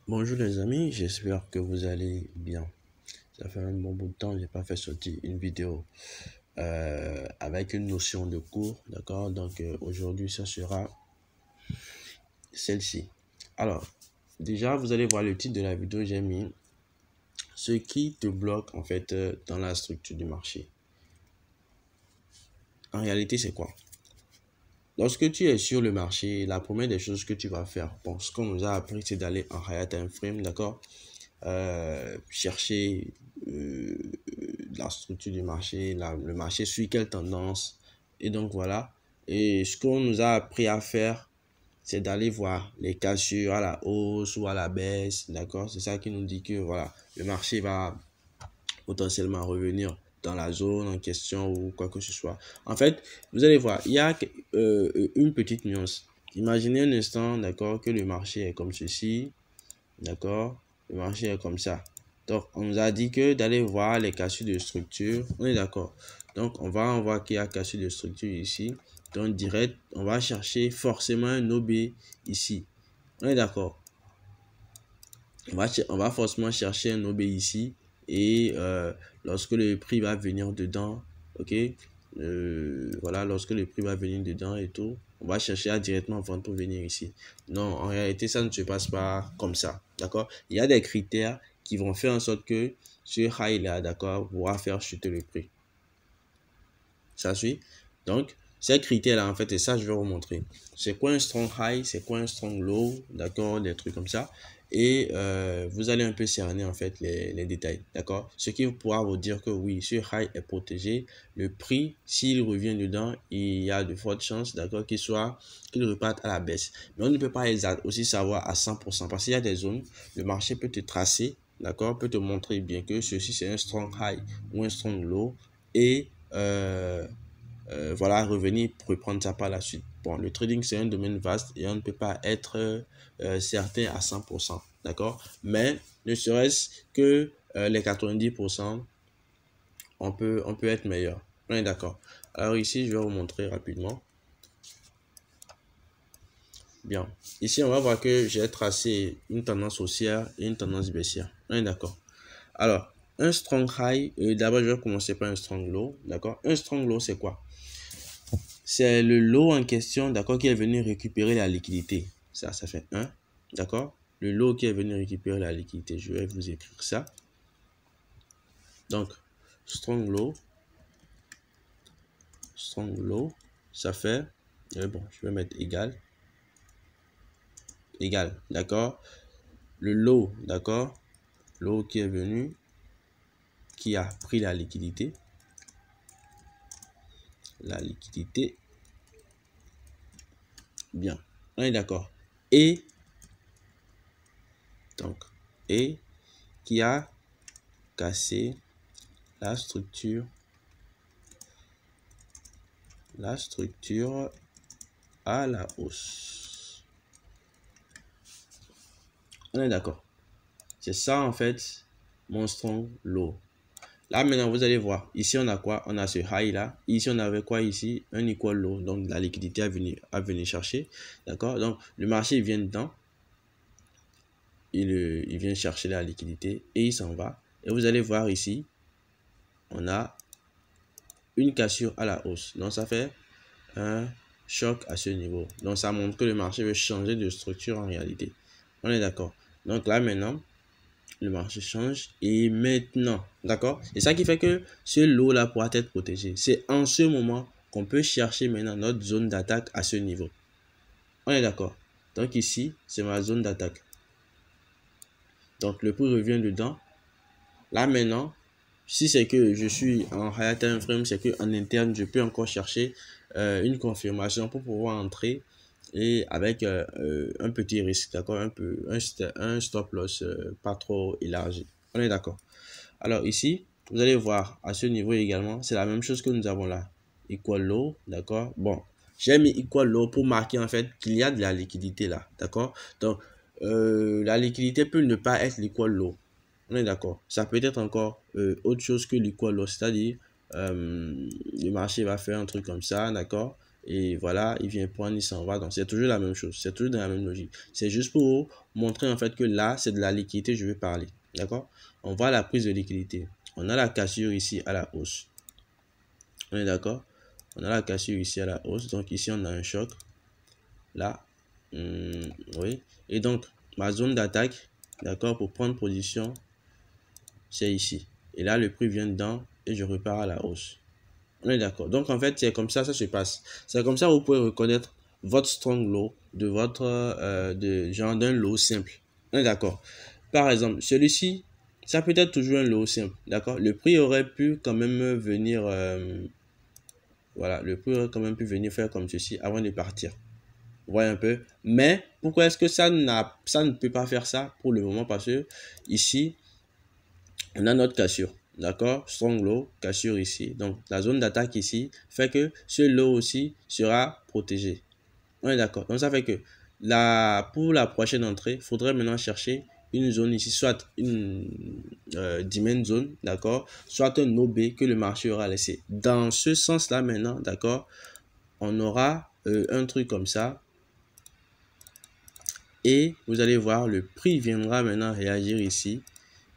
Bonjour les amis, j'espère que vous allez bien. Ça fait un bon bout de temps que j'ai pas fait sortir une vidéo avec une notion de cours, d'accord? Donc aujourd'hui, ça sera celle-ci. Alors, déjà, vous allez voir le titre de la vidéo, j'ai mis ce qui te bloque en fait dans la structure du marché. En réalité, c'est quoi? Lorsque tu es sur le marché, la première des choses que tu vas faire, bon, ce qu'on nous a appris, c'est d'aller en higher time frame, d'accord? Chercher la structure du marché, le marché suit quelle tendance. Et donc voilà. Et ce qu'on nous a appris à faire, c'est d'aller voir les cassures à la hausse ou à la baisse. D'accord? C'est ça qui nous dit que voilà, le marché va potentiellement revenir dans la zone en question ou quoi que ce soit. En fait, vous allez voir, il y a une petite nuance. Imaginez un instant, d'accord, que le marché est comme ceci. D'accord? Le marché est comme ça. Donc, on nous a dit que d'aller voir les cassures de structure. On est d'accord. Donc, on va en voir qu'il y a cassure de structure ici. Donc, direct, on va chercher forcément un OB ici. On est d'accord. On va forcément chercher un OB ici. Et lorsque le prix va venir dedans, ok? Voilà, lorsque le prix va venir dedans et tout, on va chercher à directement vendre pour venir ici. Non, en réalité, ça ne se passe pas comme ça. D'accord? Il y a des critères qui vont faire en sorte que ce high là, d'accord, pourra faire chuter le prix. Ça suit? Donc, ces critères-là, en fait, et ça, je vais vous montrer. C'est quoi un strong high? C'est quoi un strong low? D'accord? Des trucs comme ça. Et vous allez un peu cerner, en fait, les détails. D'accord? Ce qui pourra vous dire que oui, ce high est protégé. Le prix, s'il revient dedans, il y a de fortes chances, d'accord, qu'il reparte à la baisse. Mais on ne peut pas aussi savoir à 100% parce qu'il y a des zones, le marché peut te tracer, d'accord, peut te montrer bien que ceci, c'est un strong high ou un strong low. Et voilà, revenir pour reprendre ça par la suite. Bon, le trading, c'est un domaine vaste et on ne peut pas être certain à 100%, d'accord? Mais ne serait-ce que les 90%, on peut être meilleur. On est d'accord. Alors ici, je vais vous montrer rapidement. Bien. Ici, on va voir que j'ai tracé une tendance haussière et une tendance baissière. On est d'accord. Alors, un strong high, d'abord, je vais commencer par un strong low, d'accord? Un strong low, c'est quoi? C'est le lot en question, d'accord, qui est venu récupérer la liquidité. Ça fait 1, d'accord? Le lot qui est venu récupérer la liquidité. Je vais vous écrire ça. Donc, strong low, ça fait, bon, je vais mettre égal, d'accord? Le lot, d'accord? Lot qui est venu, qui a pris la liquidité. Bien, on est d'accord. Et, donc, et qui a cassé la structure à la hausse. On est d'accord. C'est ça en fait mon strong low. Là maintenant vous allez voir. Ici on a quoi? On a ce high là. Ici on avait quoi ici? Un equal low. Donc la liquidité à venir chercher. D'accord? Donc le marché il vient dedans. Il vient chercher la liquidité et il s'en va. Et vous allez voir ici. On a une cassure à la hausse. Donc ça fait un choc à ce niveau. Donc ça montre que le marché veut changer de structure en réalité. On est d'accord. Donc là maintenant, le marché change et maintenant, d'accord? C'est ça qui fait que ce lot là pourra être protégé. C'est en ce moment qu'on peut chercher maintenant notre zone d'attaque à ce niveau. On est d'accord? Donc ici, c'est ma zone d'attaque. Donc le prix revient dedans. Là maintenant, si c'est que je suis en higher time frame, c'est que en interne, je peux encore chercher une confirmation pour pouvoir entrer et avec un petit risque, d'accord, un stop loss pas trop élargi. On est d'accord. Alors ici, vous allez voir à ce niveau également, c'est la même chose que nous avons là. Equal low, d'accord. Bon, j'ai mis equal low pour marquer en fait qu'il y a de la liquidité là, d'accord. Donc la liquidité peut ne pas être l'equal low. On est d'accord. Ça peut être encore autre chose que l'equal loss, c'est-à-dire le marché va faire un truc comme ça, d'accord. et voilà, il vient prendre, il s'en va. Donc, c'est toujours la même chose. C'est toujours dans la même logique. C'est juste pour montrer en fait que là, c'est de la liquidité, je vais parler. D'accord? On voit la prise de liquidité. On a la cassure ici à la hausse. On est d'accord? On a la cassure ici à la hausse. Donc, ici, on a un choc. Là, oui. Et donc, ma zone d'attaque, d'accord, pour prendre position, c'est ici. Et là, le prix vient dedans et je repars à la hausse. On est d'accord. Donc, en fait, c'est comme ça se passe. C'est comme ça que vous pouvez reconnaître votre strong low de votre, genre d'un low simple. On est d'accord. Par exemple, celui-ci, ça peut être toujours un low simple. D'accord. Le prix aurait pu quand même venir, voilà, le prix aurait quand même pu venir faire comme ceci avant de partir. Vous voyez un peu. Mais pourquoi est-ce que ça ne peut pas faire ça pour le moment? Parce que ici, on a notre cassure. D'accord? Strong low, cassure ici. Donc, la zone d'attaque ici fait que ce low aussi sera protégé. On est d'accord. Donc, ça fait que pour la prochaine entrée, il faudrait maintenant chercher une zone ici, soit une demand zone, d'accord? Soit un OB que le marché aura laissé. Dans ce sens-là maintenant, d'accord? On aura un truc comme ça. Et vous allez voir, le prix viendra maintenant réagir ici,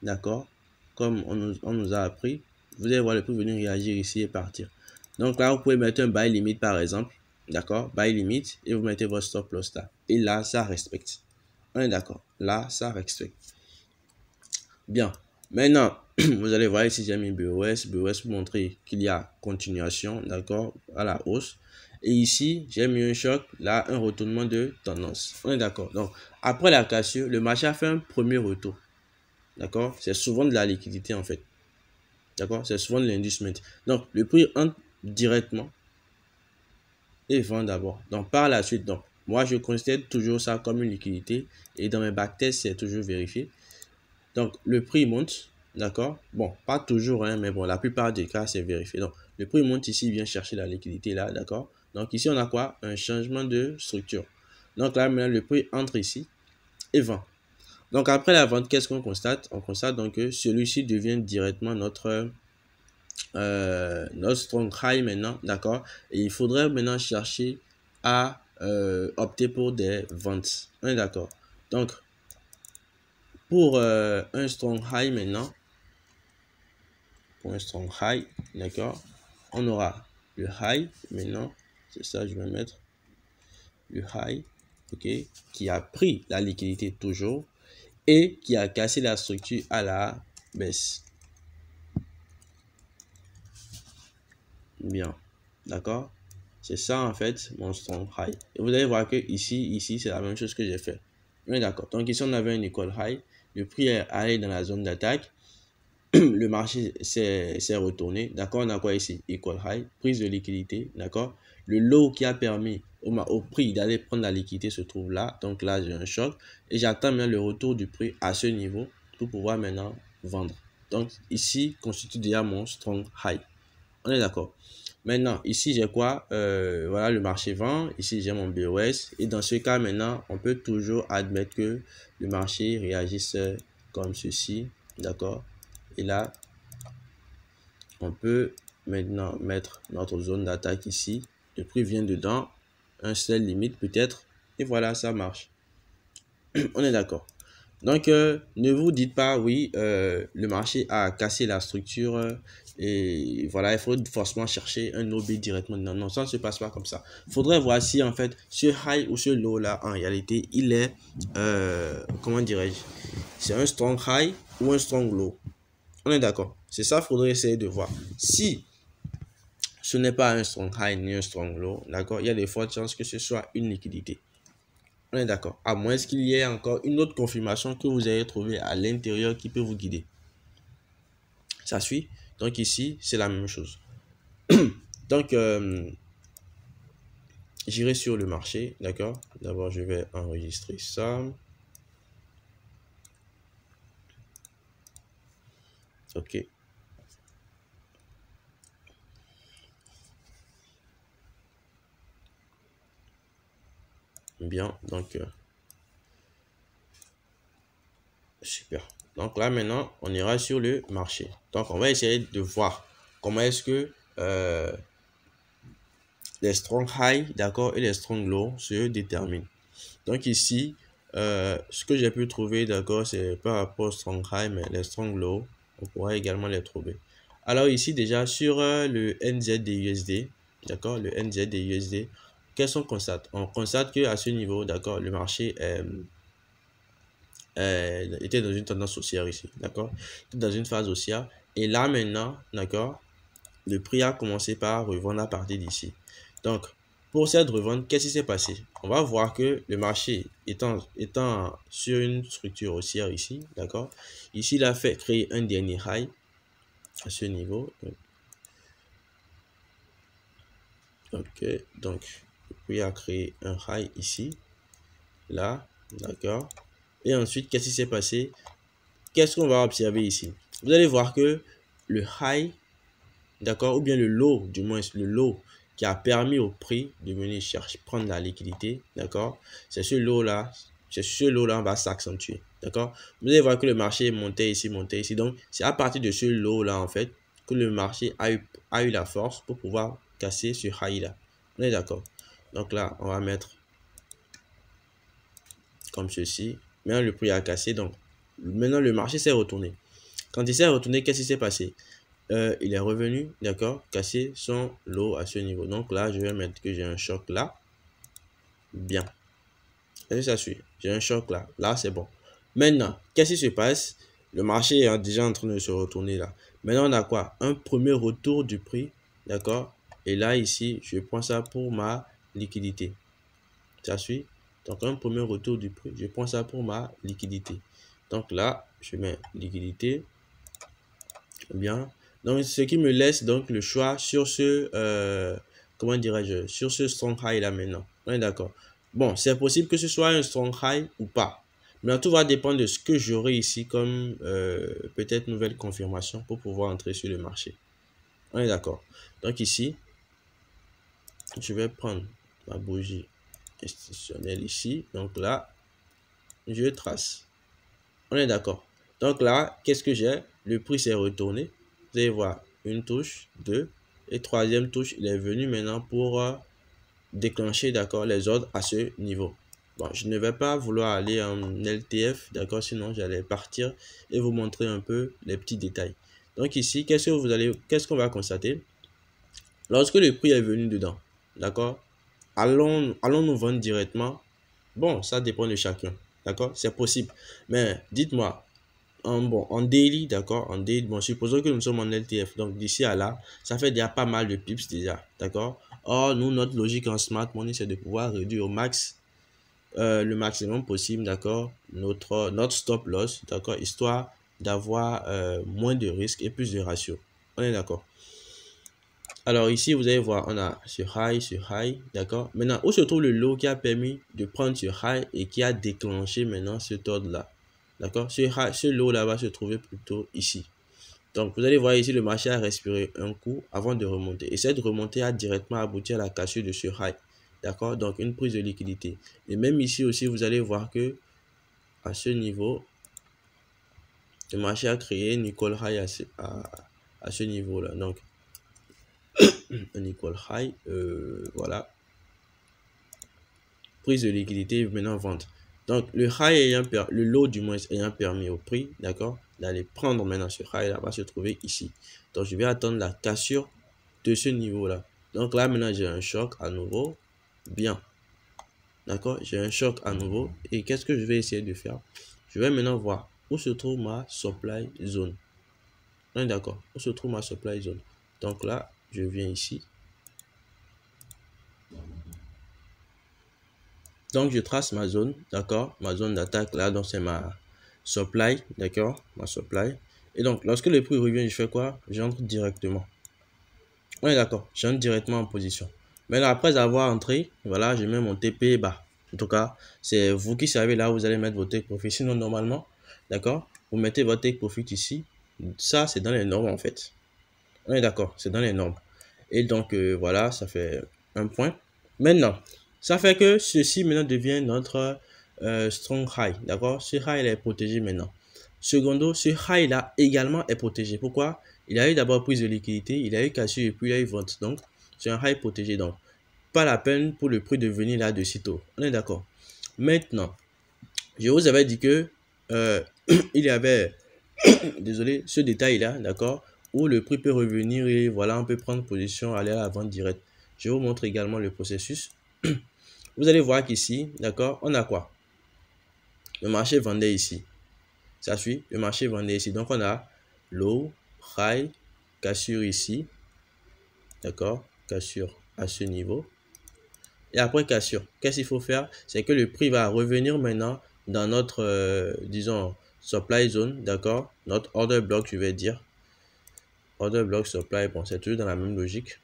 d'accord? Comme on nous a appris, vous allez voir le prix venir réagir ici et partir. Donc là, vous pouvez mettre un buy limit par exemple, d'accord? Buy limit et vous mettez votre stop loss là. Et là, ça respecte. On est d'accord? Là, ça respecte. Bien. Maintenant, vous allez voir ici, j'ai mis BOS. BOS pour montrer qu'il y a continuation, d'accord? À la hausse. Et ici, j'ai mis un choc, là, un retournement de tendance. On est d'accord. Donc, après la cassure, le marché a fait un premier retour. D'accord? C'est souvent de la liquidité, en fait. D'accord? C'est souvent de l'inducement. Donc, le prix entre directement et vend d'abord. Donc, par la suite, donc, moi, je considère toujours ça comme une liquidité. Et dans mes backtests, c'est toujours vérifié. Donc, le prix monte. D'accord? Bon, pas toujours, hein, mais bon, la plupart des cas, c'est vérifié. Donc, le prix monte ici, il vient chercher la liquidité là. D'accord? Donc, ici, on a quoi? Un changement de structure. Donc, là, maintenant, le prix entre ici et vend. Donc, après la vente, qu'est-ce qu'on constate? On constate donc que celui-ci devient directement notre strong high maintenant, d'accord? Et il faudrait maintenant chercher à opter pour des ventes. On est d'accord? Donc, pour un strong high maintenant, pour un strong high, d'accord? On aura le high maintenant, c'est ça, je vais mettre le high, ok? Qui a pris la liquidité toujours et qui a cassé la structure à la baisse. Bien, d'accord? C'est ça en fait mon strong high. Et vous allez voir que ici c'est la même chose que j'ai fait. On est d'accord. Donc ici on avait un equal high. Le prix est allé dans la zone d'attaque. Le marché s'est retourné. D'accord, on a quoi ici? Equal high, prise de liquidité. D'accord. Le low qui a permis au prix d'aller prendre la liquidité se trouve là. Donc là j'ai un choc. Et j'attends maintenant le retour du prix à ce niveau pour pouvoir maintenant vendre. Donc ici constitue déjà mon strong high. On est d'accord. Maintenant, ici, j'ai quoi? Voilà, le marché vend. Ici, j'ai mon BOS. Et dans ce cas, maintenant, on peut toujours admettre que le marché réagisse comme ceci. D'accord? Et là, on peut maintenant mettre notre zone d'attaque ici. Le prix vient dedans. Un sell limite peut-être. Et voilà, ça marche. On est d'accord. Donc, ne vous dites pas, oui, le marché a cassé la structure et voilà, il faut forcément chercher un OB directement. Non, non, ça ne se passe pas comme ça. Il faudrait voir si, en fait, ce high ou ce low là, en réalité, il est, comment dirais-je, c'est un strong high ou un strong low. On est d'accord. C'est ça, il faudrait essayer de voir. Si ce n'est pas un strong high ni un strong low, d'accord, il y a des fortes chances que ce soit une liquidité. On est d'accord. À moins qu'il y ait encore une autre confirmation que vous ayez trouvée à l'intérieur qui peut vous guider. Ça suit. Donc ici, c'est la même chose. Donc, j'irai sur le marché. D'accord. D'abord, je vais enregistrer ça. OK. Bien. Donc, super. Donc là, maintenant, on ira sur le marché. Donc, on va essayer de voir comment est-ce que les strong high, d'accord, et les strong low se déterminent. Donc ici, ce que j'ai pu trouver, d'accord, c'est par rapport au strong high, mais les strong low, on pourra également les trouver. Alors ici déjà sur le NZD-USD, d'accord, le NZD-USD, qu'est-ce qu'on constate? On constate que à ce niveau, d'accord, le marché était dans une tendance haussière ici, d'accord, dans une phase haussière. Et là maintenant, d'accord, le prix a commencé par revendre à partir d'ici. Donc, pour cette revente, qu'est-ce qui s'est passé? On va voir que le marché étant sur une structure haussière ici, d'accord? Ici, il a fait créer un dernier high à ce niveau. Ok, donc, le prix a créé un high ici, là, d'accord? Et ensuite, qu'est-ce qui s'est passé? Qu'est-ce qu'on va observer ici? Vous allez voir que le high, d'accord, ou bien le low, du moins le low qui a permis au prix de venir chercher, prendre la liquidité, d'accord, c'est ce lot-là, on va s'accentuer, d'accord. Vous allez voir que le marché est monté ici, donc c'est à partir de ce lot-là, en fait, que le marché a eu la force pour pouvoir casser ce high-là. On est d'accord. Donc là, on va mettre comme ceci. Maintenant, le prix a cassé, donc maintenant, le marché s'est retourné. Quand il s'est retourné, qu'est-ce qui s'est passé? Il est revenu, d'accord, casser son lot à ce niveau. Donc là, je vais mettre que j'ai un choc là. Bien. Est-ce que ça suit? J'ai un choc là. Là, c'est bon. Maintenant, qu'est-ce qui se passe? Le marché est déjà en train de se retourner là. Maintenant, on a quoi? Un premier retour du prix, d'accord? Et là, ici, je prends ça pour ma liquidité. Ça suit? Donc, un premier retour du prix, je prends ça pour ma liquidité. Donc là, je mets liquidité. Bien. Donc, ce qui me laisse donc le choix sur ce, comment dirais-je, sur ce strong high là maintenant. On est d'accord. Bon, c'est possible que ce soit un strong high ou pas. Mais tout va dépendre de ce que j'aurai ici comme peut-être nouvelle confirmation pour pouvoir entrer sur le marché. On est d'accord. Donc ici, je vais prendre ma bougie institutionnelle ici. Donc là, je trace. On est d'accord. Donc là, qu'est-ce que j'ai? Le prix s'est retourné. Vous allez voir, une touche, deux. Et troisième touche, il est venu maintenant pour déclencher, d'accord, les ordres à ce niveau. Bon, je ne vais pas vouloir aller en LTF, d'accord, sinon j'allais partir et vous montrer un peu les petits détails. Donc ici, qu'est-ce qu'on va constater? Lorsque le prix est venu dedans, d'accord, allons-nous vendre directement? Bon, ça dépend de chacun, d'accord, c'est possible. Mais dites-moi, en daily, d'accord, en daily, bon, supposons que nous sommes en LTF, donc d'ici à là, ça fait déjà pas mal de pips déjà, d'accord. Or, nous, notre logique en smart money, c'est de pouvoir réduire au max, le maximum possible, d'accord, notre stop loss, d'accord, histoire d'avoir moins de risques et plus de ratios. On est d'accord. Alors ici, vous allez voir, on a ce high, d'accord. Maintenant, où se trouve le low qui a permis de prendre ce high et qui a déclenché maintenant ce ordre-là? D'accord, ce lot là va se trouver plutôt ici. Donc vous allez voir ici, le marché a respiré un coup avant de remonter. Et cette remontée a directement abouti à la cassure de ce high. D'accord, donc une prise de liquidité. Et même ici aussi, vous allez voir que à ce niveau, le marché a créé une equal high à ce niveau là. Donc un equal high, voilà. Prise de liquidité, maintenant vente. Donc le high le lot du moins ayant permis au prix, d'accord, d'aller prendre maintenant ce high là va se trouver ici. Donc je vais attendre la cassure de ce niveau là. Donc là maintenant j'ai un choc à nouveau. Bien. D'accord, j'ai un choc à nouveau. Et qu'est-ce que je vais essayer de faire? Je vais maintenant voir où se trouve ma supply zone. On est d'accord, où se trouve ma supply zone. Donc là, je viens ici. Donc, je trace ma zone, d'accord, ma zone d'attaque là, donc c'est ma supply, d'accord, ma supply. Et donc, lorsque le prix revient, je fais quoi? J'entre directement. On est d'accord, j'entre directement en position. Maintenant, après avoir entré, voilà, je mets mon TP bas. En tout cas, c'est vous qui savez là où vous allez mettre votre take profit. Sinon, normalement, d'accord, vous mettez votre take profit ici. Ça, c'est dans les normes en fait. On est d'accord, c'est dans les normes. Et donc, voilà, ça fait un point. Maintenant, ça fait que ceci maintenant devient notre strong high. D'accord? Ce high là est protégé maintenant. Secondo, ce high là également est protégé. Pourquoi? Il a eu d'abord prise de liquidité, il a eu cassure et puis il a eu vente. Donc, c'est un high protégé. Donc, pas la peine pour le prix de venir là de sitôt. On est d'accord. Maintenant, je vous avais dit que il y avait, désolé, ce détail-là, d'accord, où le prix peut revenir et voilà, on peut prendre position, aller à la vente directe. Je vous montre également le processus. Vous allez voir qu'ici, d'accord, on a quoi? Le marché vendait ici. Ça suit, le marché vendait ici. Donc, on a low, high, cassure ici. D'accord, cassure à ce niveau. Et après cassure, qu'est-ce qu'il faut faire? C'est que le prix va revenir maintenant dans notre, disons, supply zone, d'accord? Notre order block, je vais dire. Order block, supply, bon, c'est toujours dans la même logique.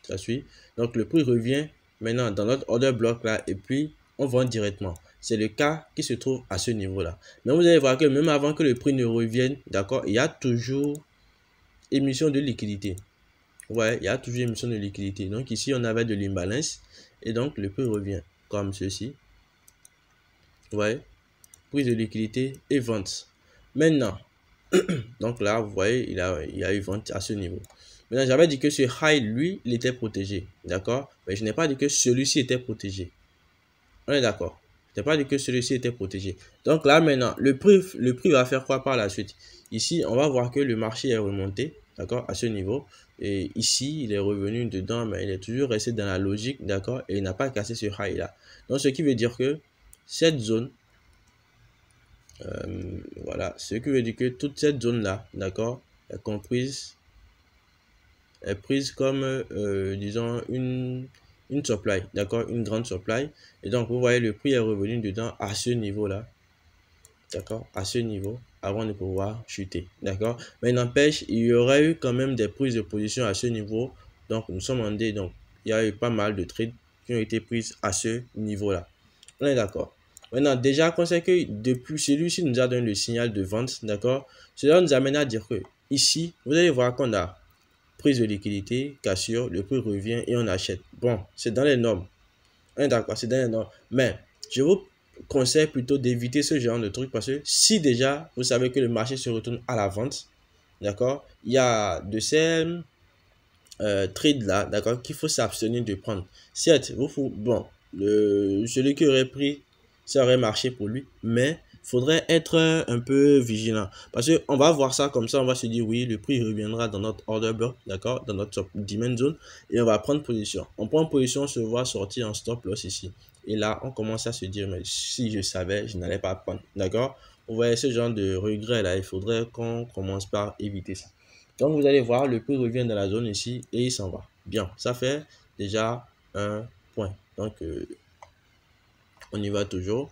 Ça suit. Donc, le prix revient maintenant dans notre order block là et puis on vend directement. C'est le cas qui se trouve à ce niveau-là. Mais vous allez voir que même avant que le prix ne revienne, d'accord, il y a toujours émission de liquidité. Ouais, il y a toujours émission de liquidité. Donc, ici, on avait de l'imbalance et donc le prix revient comme ceci. Ouais, prise de liquidité et vente. Maintenant, donc là, vous voyez, il y a eu vente à ce niveau. Maintenant, j'avais dit que ce high, lui, il était protégé. D'accord? Mais je n'ai pas dit que celui-ci était protégé. On est d'accord? Je n'ai pas dit que celui-ci était protégé. Donc là, maintenant, le prix va faire quoi par la suite? Ici, on va voir que le marché est remonté. D'accord? À ce niveau. Et ici, il est revenu dedans, mais il est toujours resté dans la logique. D'accord? Et il n'a pas cassé ce high-là. Donc, ce qui veut dire que cette zone, voilà, ce qui veut dire que toute cette zone-là, d'accord, est comprise, est prise comme, disons, une supply, d'accord, une grande supply. Et donc, vous voyez, le prix est revenu dedans à ce niveau-là, d'accord, à ce niveau, avant de pouvoir chuter, d'accord. Mais n'empêche, il y aurait eu quand même des prises de position à ce niveau. Donc, nous sommes en D, donc il y a eu pas mal de trades qui ont été prises à ce niveau-là. On est d'accord. Maintenant, déjà, qu'on sait que depuis celui-ci nous a donné le signal de vente, d'accord? Cela nous amène à dire que ici, vous allez voir qu'on a prise de liquidité, cassure, le prix revient et on achète. Bon, c'est dans les normes. On est d'accord, c'est dans les normes. Mais je vous conseille plutôt d'éviter ce genre de truc parce que si déjà vous savez que le marché se retourne à la vente, d'accord, il y a de ces trades là, d'accord, qu'il faut s'abstenir de prendre. Certes, bon, celui qui aurait pris, ça aurait marché pour lui, mais faudrait être un peu vigilant parce que on va voir ça comme ça, on va se dire oui, le prix reviendra dans notre order block, d'accord, dans notre demand zone et on va prendre position. On prend position, on se voit sortir en stop loss ici et là on commence à se dire mais si je savais, je n'allais pas prendre, d'accord. Vous voyez ce genre de regret là, il faudrait qu'on commence par éviter ça. Donc, vous allez voir, le prix revient dans la zone ici et il s'en va. Bien, ça fait déjà un point. Donc, on y va toujours.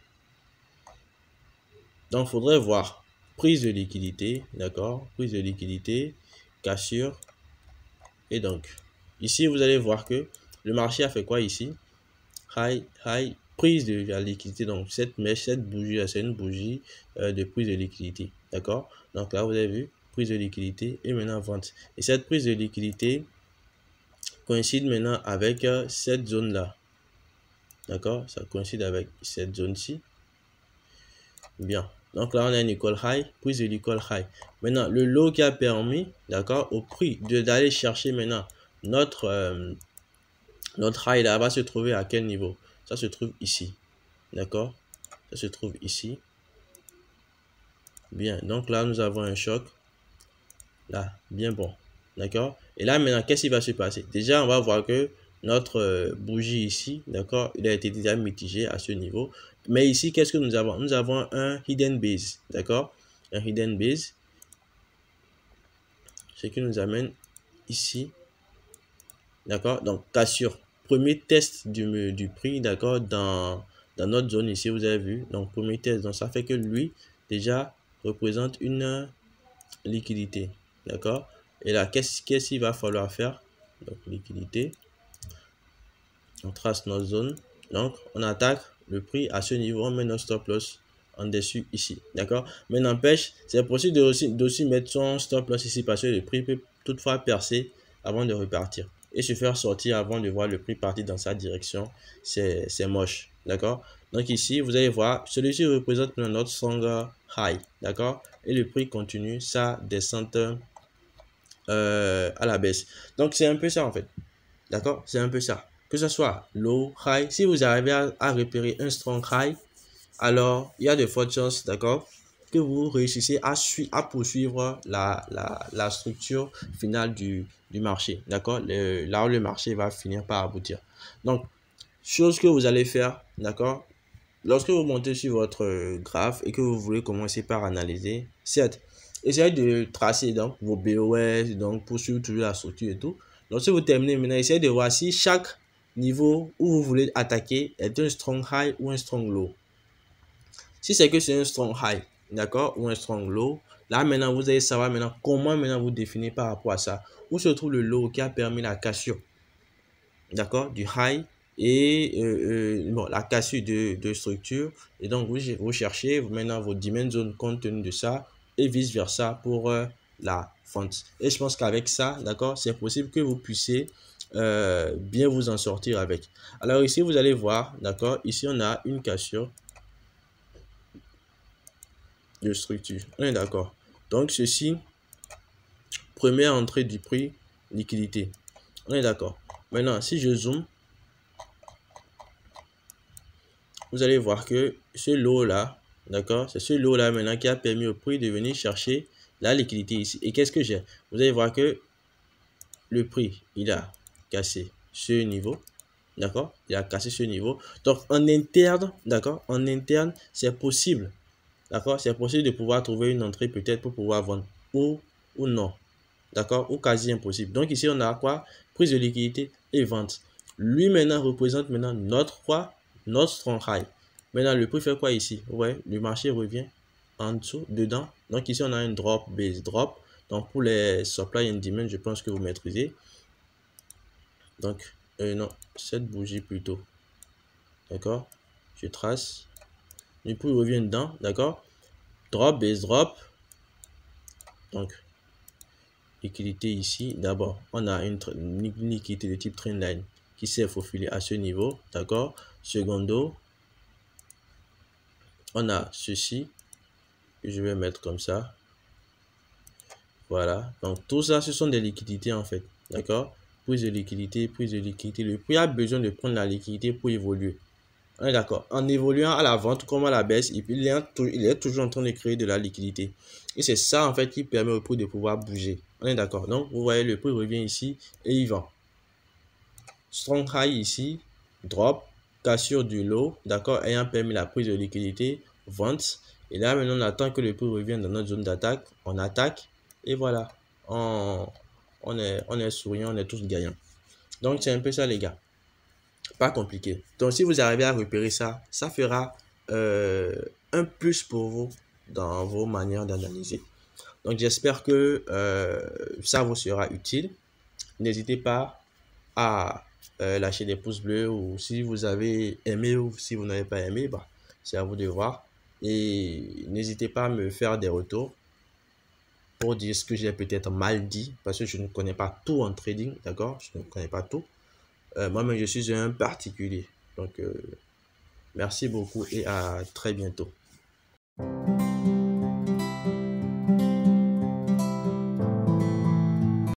Donc, il faudrait voir prise de liquidité, d'accord? Prise de liquidité, cassure. Et donc, ici, vous allez voir que le marché a fait quoi ici? High, high, prise de la liquidité. Donc, cette mèche, cette bougie, c'est une bougie de prise de liquidité, d'accord? Donc là, vous avez vu, prise de liquidité et maintenant vente. Et cette prise de liquidité coïncide maintenant avec cette zone là, d'accord, ça coïncide avec cette zone ci. Bien, donc là on a une equal high, prise de l'equal high. Maintenant le low qui a permis, d'accord, au prix d'aller chercher maintenant notre notre high là va se trouver à quel niveau? Ça se trouve ici, d'accord, ça se trouve ici. Bien, donc là nous avons un choc là, bien bon, d'accord. Et là maintenant qu'est-ce qui va se passer? Déjà on va voir que notre bougie ici, d'accord, il a été déjà mitigé à ce niveau. Mais ici, qu'est-ce que nous avons? Nous avons un hidden base, d'accord, un hidden base, ce qui nous amène ici, d'accord. Donc cassure, premier test du prix, d'accord, dans notre zone ici, vous avez vu. Donc premier test, donc ça fait que lui déjà représente une liquidité, d'accord. Et là, qu'est-ce qu'il va falloir faire? Donc liquidité, on trace notre zone, donc on attaque le prix à ce niveau, on met notre stop loss en dessus ici, d'accord. Mais n'empêche, c'est possible d'aussi mettre son stop loss ici parce que le prix peut toutefois percer avant de repartir et se faire sortir avant de voir le prix partir dans sa direction. C'est moche, d'accord. Donc ici vous allez voir, celui-ci représente notre strong high, d'accord, et le prix continue sa descente à la baisse. Donc c'est un peu ça en fait, d'accord, c'est un peu ça. que ce soit low, high, si vous arrivez à repérer un strong high, alors il y a de fortes chances, d'accord, que vous réussissez à poursuivre la structure finale du marché, d'accord, là où le marché va finir par aboutir. Donc, chose que vous allez faire, d'accord, lorsque vous montez sur votre graphe et que vous voulez commencer par analyser, certes, essayez de tracer donc vos BOS, donc pour suivre toujours la structure et tout. Lorsque vous terminez maintenant, essayez de voir si chaque niveau où vous voulez attaquer est un strong high ou un strong low. Si c'est que c'est un strong high, d'accord, ou un strong low, là maintenant vous allez savoir maintenant comment maintenant vous définir par rapport à ça. Où se trouve le low qui a permis la cassure, d'accord, du high et bon, la cassure de structure. Et donc vous cherchez maintenant vos dimensions zones compte tenu de ça et vice versa pour la vente. Et je pense qu'avec ça, d'accord, c'est possible que vous puissiez bien vous en sortir avec. Alors ici vous allez voir, d'accord, ici on a une cassure de structure. On est d'accord. Donc ceci, première entrée du prix, liquidité. On est d'accord. Maintenant, si je zoome, vous allez voir que ce lot là, d'accord, c'est ce lot là maintenant qui a permis au prix de venir chercher la liquidité ici. Et qu'est-ce que j'ai? Vous allez voir que le prix, il a cassé ce niveau. D'accord, il a cassé ce niveau. Donc en interne, d'accord, en interne, c'est possible. D'accord, c'est possible de pouvoir trouver une entrée peut-être pour pouvoir vendre ou non. D'accord, ou quasi impossible. Donc ici, on a quoi? Prise de liquidité et vente. Lui maintenant représente maintenant notre quoi? Notre strong high. Maintenant, le prix fait quoi ici? Ouais, le marché revient en dessous, dedans. Donc ici, on a un drop, base drop. Donc pour les supply and demand, je pense que vous maîtrisez. Donc, non, cette bougie plutôt. D'accord, je trace. Le prix revient dedans, d'accord. Drop, base drop. Donc, liquidité ici. D'abord, on a une liquidité de type trendline qui s'est faufilée à ce niveau, d'accord. Secondo, on a ceci que je vais mettre comme ça. Voilà, donc tout ça, ce sont des liquidités en fait, d'accord. Prise de liquidité, prise de liquidité. Le prix a besoin de prendre la liquidité pour évoluer. On est d'accord. En évoluant à la vente comme à la baisse, il est toujours en train de créer de la liquidité. Et c'est ça en fait qui permet au prix de pouvoir bouger. On est d'accord. Donc vous voyez, le prix revient ici et il vend. Strong high ici, drop, cassure du low, d'accord, ayant permis la prise de liquidité, vente. Et là maintenant on attend que le prix revienne dans notre zone d'attaque. On attaque et voilà. On est souriant, on est tous gagnants. Donc c'est un peu ça les gars. Pas compliqué. Donc, si vous arrivez à repérer ça, ça fera un plus pour vous dans vos manières d'analyser. Donc, j'espère que ça vous sera utile. N'hésitez pas à lâcher des pouces bleus ou si vous avez aimé ou si vous n'avez pas aimé, bah, c'est à vous de voir. Et n'hésitez pas à me faire des retours pour dire ce que j'ai peut-être mal dit parce que je ne connais pas tout en trading, d'accord? Je ne connais pas tout. Moi-même, je suis un particulier. Donc, merci beaucoup et à très bientôt.